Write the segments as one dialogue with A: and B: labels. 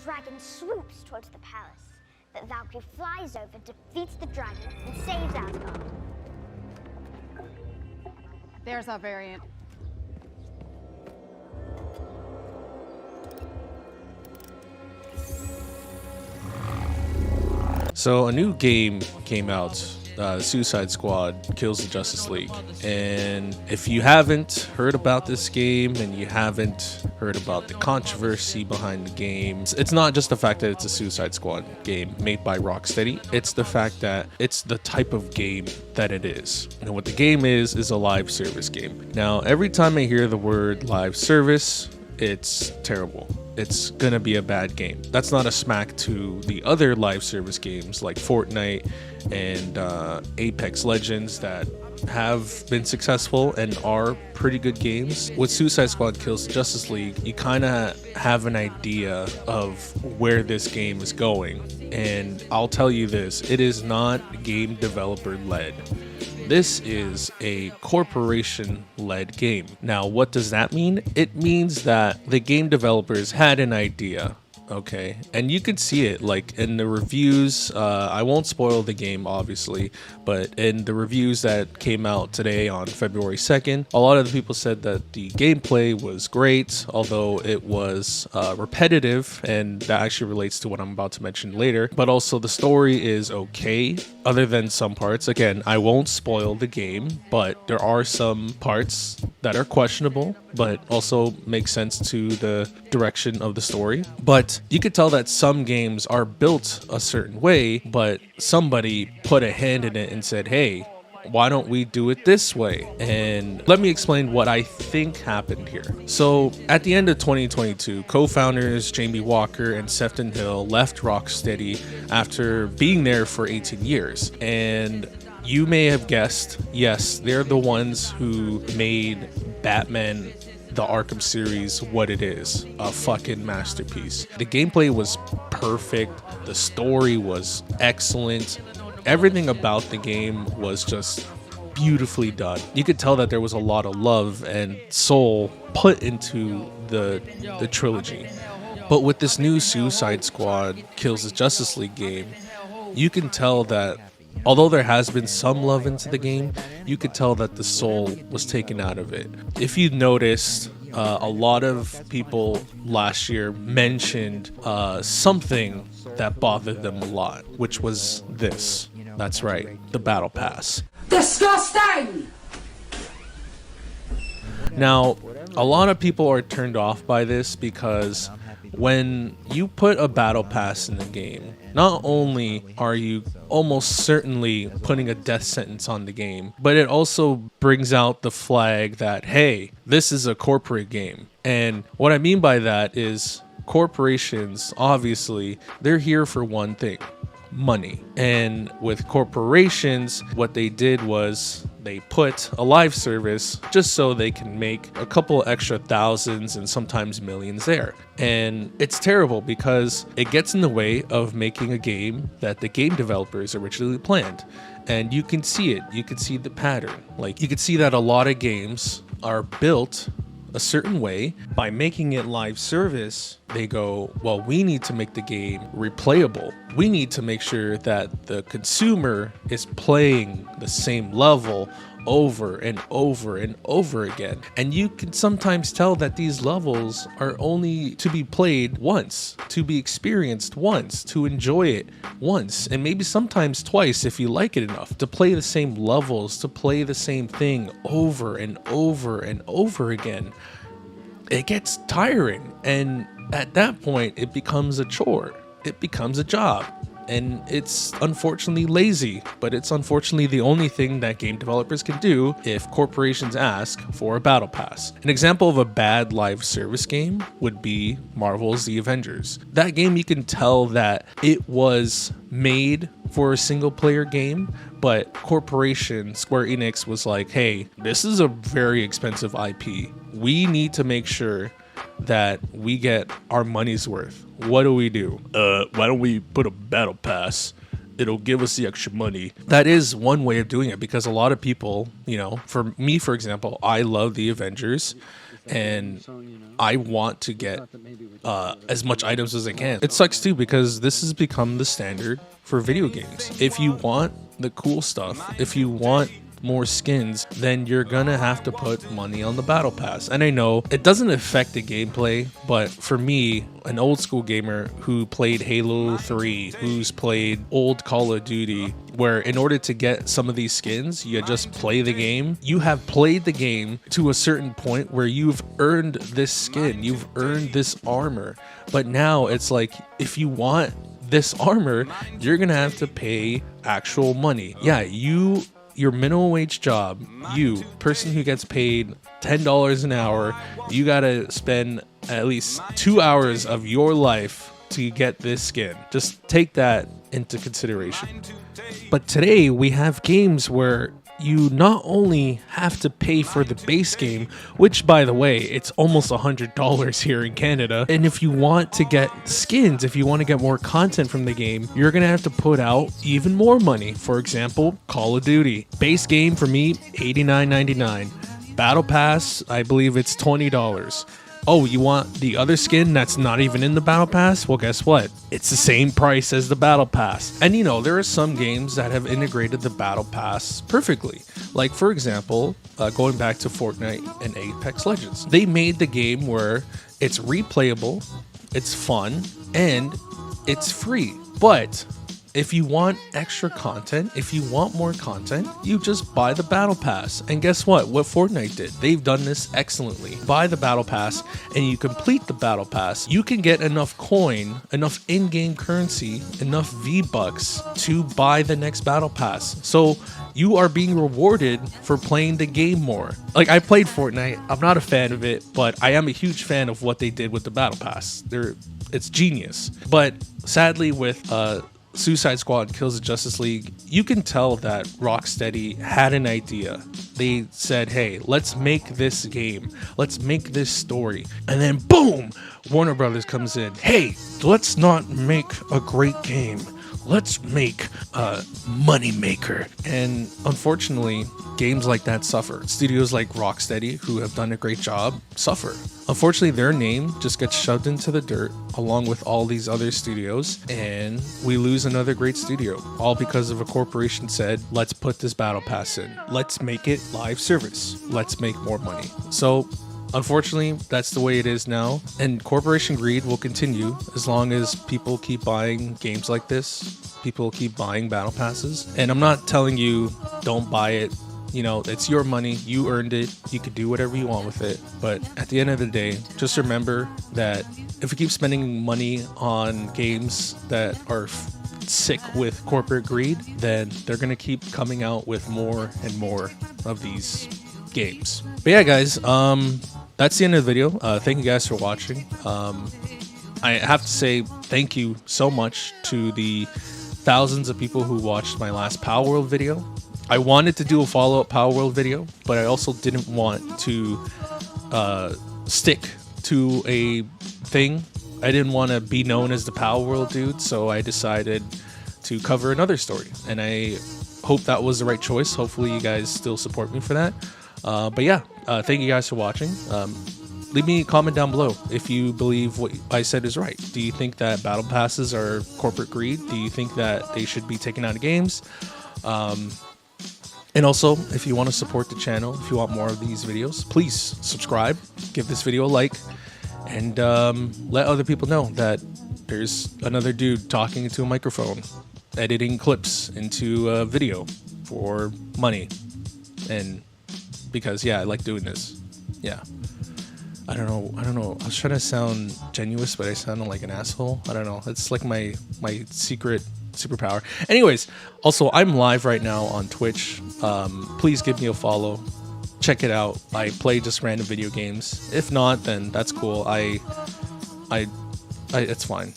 A: dragon swoops towards the palace, but Valkyrie flies over, defeats the dragon, and saves Asgard.
B: There's our variant.
C: So a new game came out, Suicide Squad Kills the Justice League. And if you haven't heard about this game and you haven't heard about the controversy behind the game, it's not just the fact that it's a Suicide Squad game made by Rocksteady. It's the fact that it's the type of game that it is. And what the game is a live service game. Now, every time I hear the word live service, it's terrible. It's gonna be a bad game. That's not a smack to the other live service games like Fortnite and Apex Legends that have been successful and are pretty good games. With Suicide Squad Kills the Justice League, you kind of have an idea of where this game is going. And I'll tell you this, it is not game developer led. This is a corporation-led game. Now, what does that mean? It means that the game developers had an idea, okay? And you could see it, like, in the reviews. I won't spoil the game, obviously, but in the reviews that came out today on February 2nd, a lot of the people said that the gameplay was great, although it was repetitive, and that actually relates to what I'm about to mention later. But also, the story is okay, other than some parts. Again, I won't spoil the game, but there are some parts that are questionable, but also make sense to the direction of the story. But you could tell that some games are built a certain way, but somebody put a hand in it and said, hey, why don't we do it this way? And let me explain what I think happened here. So at the end of 2022, co-founders Jamie Walker and Sefton Hill left Rocksteady after being there for 18 years. And you may have guessed, yes, they're the ones who made Batman the Arkham series what it is, a fucking masterpiece. The gameplay was perfect, the story was excellent, everything about the game was just beautifully done. You could tell that there was a lot of love and soul put into the trilogy. But with this new Suicide Squad Kills the Justice League game, you can tell that although there has been some love into the game, you could tell that the soul was taken out of it. If you noticed, a lot of people last year mentioned something that bothered them a lot, which was this. That's right, the Battle Pass.
D: Disgusting!
C: Now, a lot of people are turned off by this because when you put a Battle Pass in the game, not only are you almost certainly putting a death sentence on the game, but it also brings out the flag that, hey, this is a corporate game. And what I mean by that is corporations, obviously, they're here for one thing: money. And with corporations, what they did was they put a live service just so they can make a couple extra thousands and sometimes millions there. And it's terrible because it gets in the way of making a game that the game developers originally planned. And you can see it. You can see the pattern. Like, you can see that a lot of games are built a certain way. By making it live service, they go, well, we need to make the game replayable. We need to make sure that the consumer is playing the same level over and over and over again. And you can sometimes tell that these levels are only to be played once, to be experienced once, to enjoy it once, and maybe sometimes twice if you like it enough, to play the same levels, to play the same thing over and over and over again. It gets tiring, and at that point it becomes a chore. It becomes a job. And it's unfortunately lazy, but it's unfortunately the only thing that game developers can do if corporations ask for a battle pass. An example of a bad live service game would be Marvel's The Avengers. That game, you can tell that it was made for a single player game, but corporation Square Enix was like, hey, this is a very expensive IP. We need to make sure that we get our money's worth. What do? Why don't we put a battle pass? It'll give us the extra money. That is one way of doing it, because a lot of people, you know, for me, for example, I love the Avengers. and I want to get as much items as I can. It sucks too because this has become the standard for video games. If you want the cool stuff, if you want more skins, then you're gonna have to put money on the battle pass. And I know it doesn't affect the gameplay, but for me, an old school gamer who played Halo 3, who's played old Call of Duty, where in order to get some of these skins, you just play the game. You have played the game to a certain point where you've earned this skin, you've earned this armor. But now it's like, if you want this armor, you're gonna have to pay actual money. Yeah, your minimum wage job, you, person who gets paid $10 an hour, you gotta spend at least 2 hours of your life to get this skin. Just take that into consideration. But today we have games where you not only have to pay for the base game, which by the way, it's almost $100 here in Canada. And if you want to get skins, if you want to get more content from the game, you're going to have to put out even more money. For example, Call of Duty. Base game for me, $89.99. Battle Pass, I believe it's $20. Oh, you want the other skin that's not even in the Battle Pass? Well, guess what? It's the same price as the Battle Pass. And you know, there are some games that have integrated the Battle Pass perfectly. Like, for example, going back to Fortnite and Apex Legends. They made the game where it's replayable, it's fun, and it's free. But if you want extra content, if you want more content, you just buy the Battle Pass. And guess what? What Fortnite did, they've done this excellently. Buy the Battle Pass and you complete the Battle Pass. You can get enough coin, enough in-game currency, enough V-Bucks to buy the next Battle Pass. So you are being rewarded for playing the game more. Like, I played Fortnite. I'm not a fan of it, but I am a huge fan of what they did with the Battle Pass. It's genius. But sadly, with Suicide Squad Kills the Justice League, you can tell that Rocksteady had an idea. They said, hey, let's make this game. Let's make this story. And then boom, Warner Brothers comes in. Hey, let's not make a great game. Let's make a money maker. And unfortunately, games like that suffer. Studios like Rocksteady, who have done a great job, suffer. Unfortunately, their name just gets shoved into the dirt along with all these other studios, and we lose another great studio, all because of a corporation said, let's put this Battle Pass in. Let's make it live service. Let's make more money. So unfortunately, that's the way it is now, and corporation greed will continue as long as people keep buying games like this. People keep buying Battle Passes, and I'm not telling you don't buy it. You know, it's your money, you earned it, you could do whatever you want with it. But at the end of the day, just remember that if we keep spending money on games that are sick with corporate greed, then they're going to keep coming out with more and more of these games. But yeah, guys, that's the end of the video. Thank you guys for watching. I have to say thank you so much to the thousands of people who watched my last Power World video. I wanted to do a follow-up Power World video, but I also didn't want to stick to a thing. I didn't want to be known as the Power World dude, so I decided to cover another story. And I hope that was the right choice. Hopefully you guys still support me for that. But yeah, thank you guys for watching. Leave me a comment down below if you believe what I said is right. Do you think that battle passes are corporate greed? Do you think that they should be taken out of games? And also, if you want to support the channel, if you want more of these videos, please subscribe, give this video a like, and let other people know that there's another dude talking into a microphone, editing clips into a video for money. And because, yeah, I like doing this. Yeah. I don't know. I was trying to sound genuine, but I sounded like an asshole. I don't know. It's like my secret superpower. Anyways, also I'm live right now on Twitch. Please give me a follow. Check it out. I play just random video games. If not, then that's cool. I it's fine.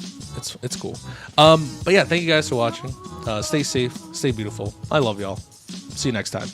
C: It's cool. But yeah, thank you guys for watching. Stay safe, stay beautiful. I love y'all. See you next time.